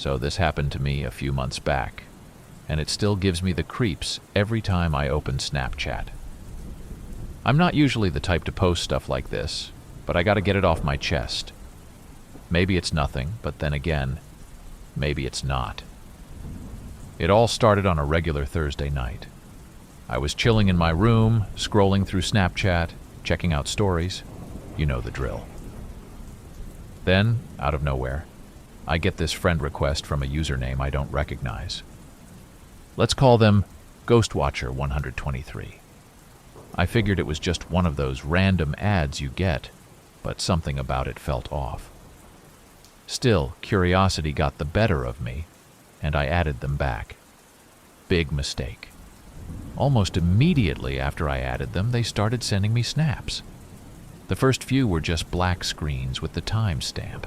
So this happened to me a few months back, and it still gives me the creeps every time I open Snapchat. I'm not usually the type to post stuff like this, but I gotta get it off my chest. Maybe it's nothing, but then again, maybe it's not. It all started on a regular Thursday night. I was chilling in my room, scrolling through Snapchat, checking out stories. You know the drill. Then, out of nowhere, I get this friend request from a username I don't recognize. Let's call them Ghostwatcher123. I figured it was just one of those random ads you get, but something about it felt off. Still, curiosity got the better of me, and I added them back. Big mistake. Almost immediately after I added them, they started sending me snaps. The first few were just black screens with the timestamp.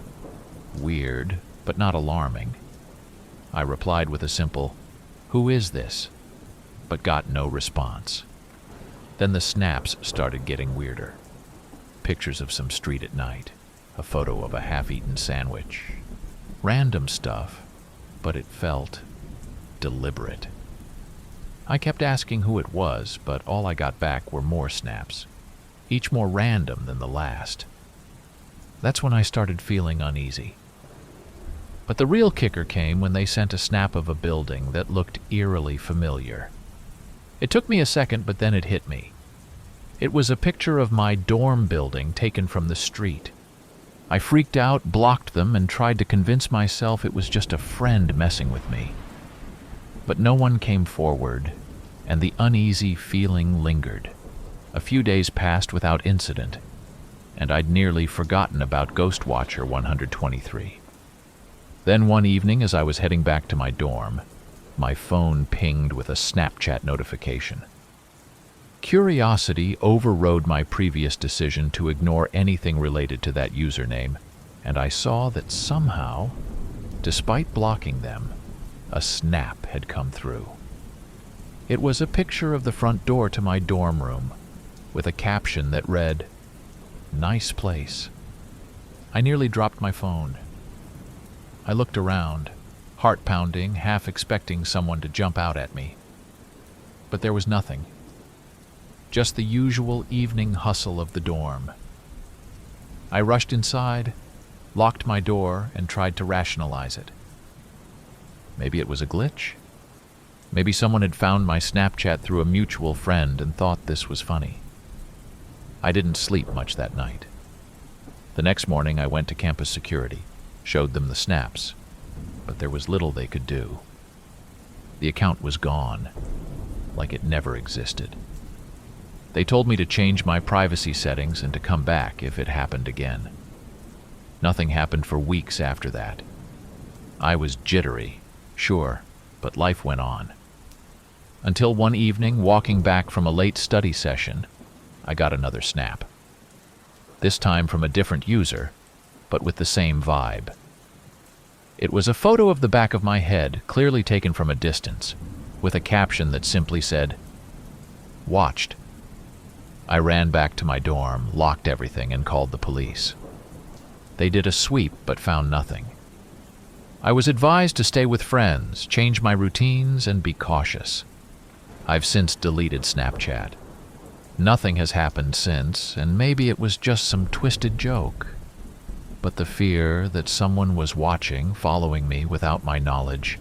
Weird, but not alarming. I replied with a simple, "Who is this?" but got no response. Then the snaps started getting weirder. Pictures of some street at night, a photo of a half-eaten sandwich. Random stuff, but it felt deliberate. I kept asking who it was, but all I got back were more snaps, each more random than the last. That's when I started feeling uneasy. But the real kicker came when they sent a snap of a building that looked eerily familiar. It took me a second, but then it hit me. It was a picture of my dorm building taken from the street. I freaked out, blocked them, and tried to convince myself it was just a friend messing with me. But no one came forward, and the uneasy feeling lingered. A few days passed without incident, and I'd nearly forgotten about Ghostwatcher123. Then one evening, as I was heading back to my dorm, my phone pinged with a Snapchat notification. Curiosity overrode my previous decision to ignore anything related to that username, and I saw that somehow, despite blocking them, a snap had come through. It was a picture of the front door to my dorm room, with a caption that read, "Nice place." I nearly dropped my phone. I looked around, heart pounding, half expecting someone to jump out at me. But there was nothing. Just the usual evening hustle of the dorm. I rushed inside, locked my door, and tried to rationalize it. Maybe it was a glitch? Maybe someone had found my Snapchat through a mutual friend and thought this was funny. I didn't sleep much that night. The next morning I went to campus security, showed them the snaps, but there was little they could do. The account was gone, like it never existed. They told me to change my privacy settings and to come back if it happened again. Nothing happened for weeks after that. I was jittery, sure, but life went on. Until one evening, walking back from a late study session, I got another snap. This time from a different user, but with the same vibe. It was a photo of the back of my head, clearly taken from a distance, with a caption that simply said, "Watched." I ran back to my dorm, locked everything, and called the police. They did a sweep, but found nothing. I was advised to stay with friends, change my routines, and be cautious. I've since deleted Snapchat. Nothing has happened since, and maybe it was just some twisted joke. But the fear that someone was watching, following me without my knowledge,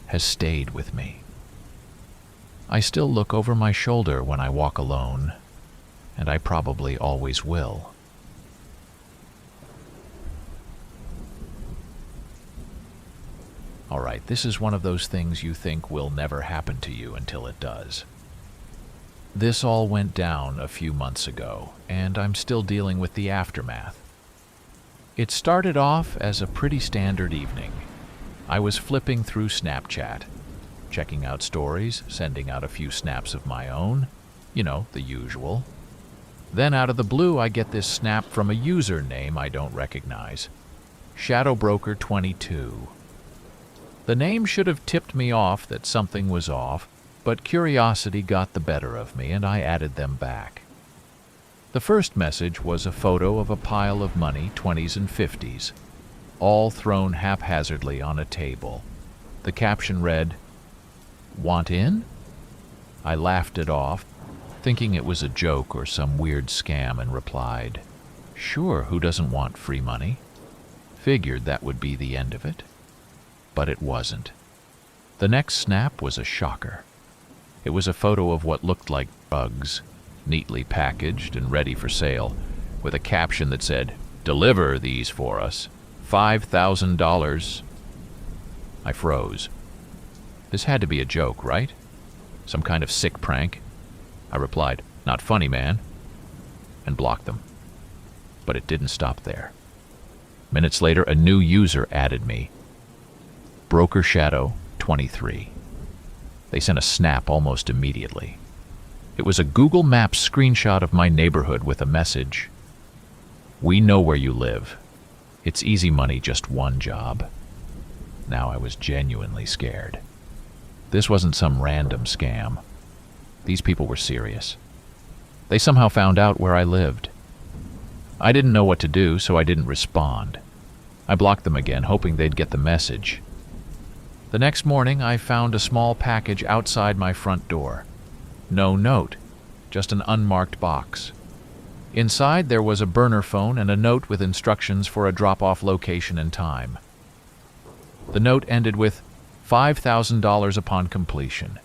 has stayed with me. I still look over my shoulder when I walk alone, and I probably always will. All right, this is one of those things you think will never happen to you until it does. This all went down a few months ago, and I'm still dealing with the aftermath. It started off as a pretty standard evening. I was flipping through Snapchat, checking out stories, sending out a few snaps of my own, the usual. Then out of the blue, I get this snap from a username I don't recognize, Shadowbroker22. The name should have tipped me off that something was off, but curiosity got the better of me and I added them back. The first message was a photo of a pile of money, 20s and 50s. all thrown haphazardly on a table. The caption read, "Want in?" I laughed it off, thinking it was a joke or some weird scam, and replied, "Sure, who doesn't want free money?" Figured that would be the end of it. But it wasn't. The next snap was a shocker. It was a photo of what looked like drugs, neatly packaged and ready for sale, with a caption that said, "Deliver these for us, $5,000. I froze. This had to be a joke, right? Some kind of sick prank? I replied, "Not funny, man," and blocked them. But it didn't stop there. Minutes later, a new user added me. Broker Shadow 23. They sent a snap almost immediately. It was a Google Maps screenshot of my neighborhood with a message. "We know where you live. It's easy money, just one job." Now I was genuinely scared. This wasn't some random scam. These people were serious. They somehow found out where I lived. I didn't know what to do, so I didn't respond. I blocked them again, hoping they'd get the message. The next morning, I found a small package outside my front door. No note, just an unmarked box. Inside, there was a burner phone and a note with instructions for a drop-off location and time. The note ended with $5,000 upon completion.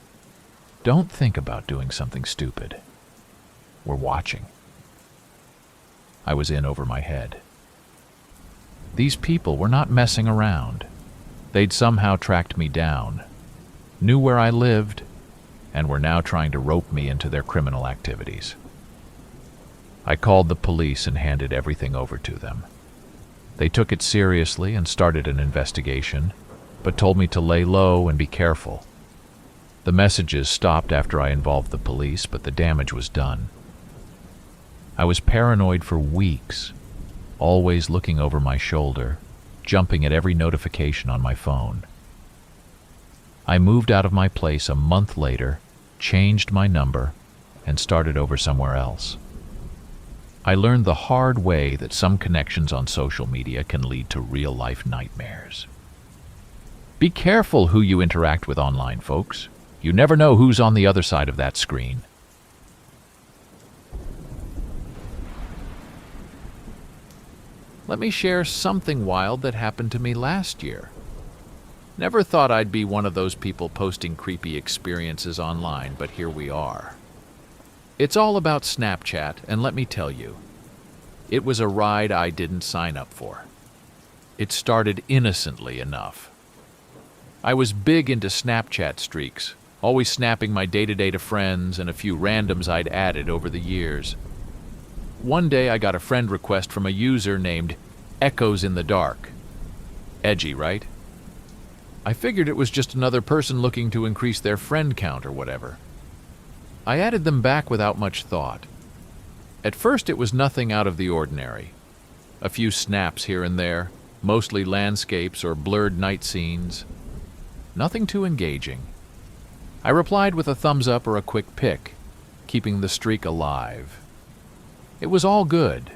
Don't think about doing something stupid. We're watching. I was in over my head. These people were not messing around. They'd somehow tracked me down, knew where I lived, and were now trying to rope me into their criminal activities. I called the police and handed everything over to them. They took it seriously and started an investigation, but told me to lay low and be careful. The messages stopped after I involved the police, but the damage was done. I was paranoid for weeks, always looking over my shoulder, jumping at every notification on my phone. I moved out of my place a month later, changed my number, and started over somewhere else. I learned the hard way that some connections on social media can lead to real-life nightmares. Be careful who you interact with online, folks. You never know who's on the other side of that screen. Let me share something wild that happened to me last year. Never thought I'd be one of those people posting creepy experiences online, but here we are. It's all about Snapchat, and let me tell you, it was a ride I didn't sign up for. It started innocently enough. I was big into Snapchat streaks, always snapping my day-to-day to friends and a few randoms I'd added over the years. One day I got a friend request from a user named Echoes in the Dark. Edgy, right? I figured it was just another person looking to increase their friend count or whatever. I added them back without much thought. At first it was nothing out of the ordinary. A few snaps here and there, mostly landscapes or blurred night scenes. Nothing too engaging. I replied with a thumbs up or a quick pic, keeping the streak alive. It was all good,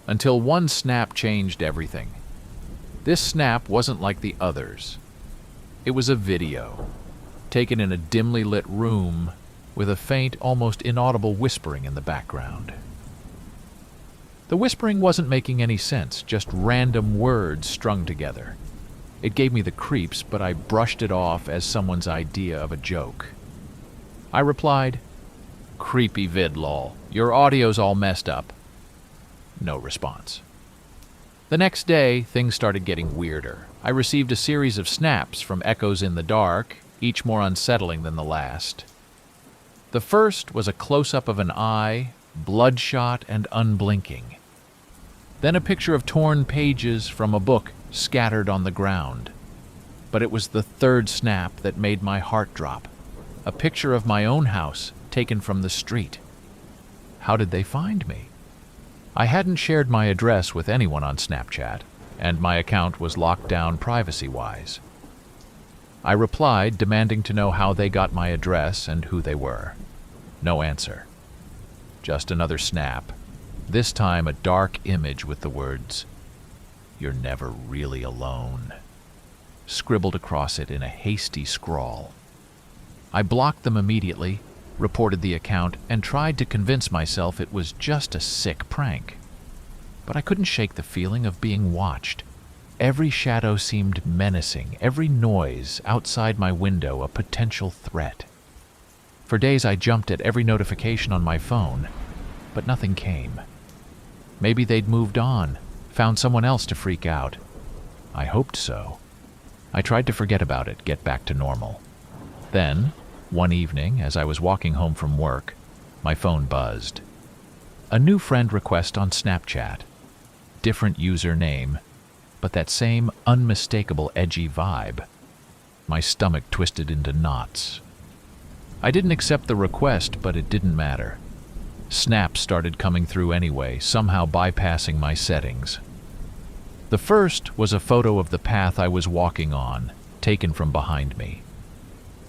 until one snap changed everything. This snap wasn't like the others. It was a video, taken in a dimly lit room, with a faint, almost inaudible whispering in the background. The whispering wasn't making any sense, just random words strung together. It gave me the creeps, but I brushed it off as someone's idea of a joke. I replied, "Creepy vid lol, your audio's all messed up." No response. The next day, things started getting weirder. I received a series of snaps from Echoes in the Dark, each more unsettling than the last. The first was a close-up of an eye, bloodshot and unblinking. Then a picture of torn pages from a book scattered on the ground. But it was the third snap that made my heart drop. A picture of my own house taken from the street. How did they find me? I hadn't shared my address with anyone on Snapchat, and my account was locked down privacy-wise. I replied, demanding to know how they got my address and who they were. No answer. Just another snap, this time a dark image with the words, "You're never really alone," scribbled across it in a hasty scrawl. I blocked them immediately, reported the account, and tried to convince myself it was just a sick prank. But I couldn't shake the feeling of being watched. Every shadow seemed menacing, every noise outside my window a potential threat. For days I jumped at every notification on my phone, but nothing came. Maybe they'd moved on, found someone else to freak out. I hoped so. I tried to forget about it, get back to normal. Then, one evening, as I was walking home from work, my phone buzzed. A new friend request on Snapchat. Different username, but that same unmistakable edgy vibe. My stomach twisted into knots. I didn't accept the request, but it didn't matter. Snaps started coming through anyway, somehow bypassing my settings. The first was a photo of the path I was walking on, taken from behind me.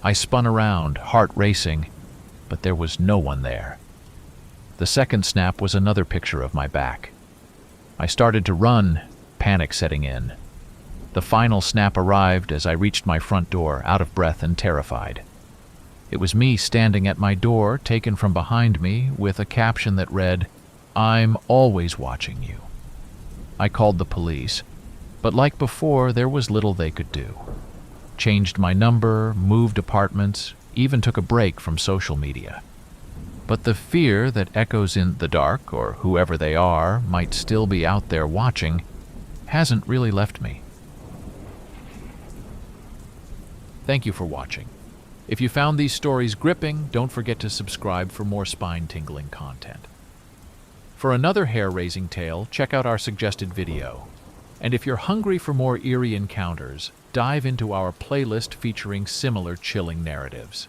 I spun around, heart racing, but there was no one there. The second snap was another picture of my back. I started to run, panic setting in. The final snap arrived as I reached my front door, out of breath and terrified. It was me standing at my door, taken from behind me, with a caption that read, "I'm always watching you." I called the police, but like before, there was little they could do. Changed my number, moved apartments, even took a break from social media. But the fear that echoes in the dark, or whoever they are, might still be out there watching, hasn't really left me. Thank you for watching. If you found these stories gripping, don't forget to subscribe for more spine-tingling content. For another hair-raising tale, check out our suggested video. And if you're hungry for more eerie encounters, dive into our playlist featuring similar chilling narratives.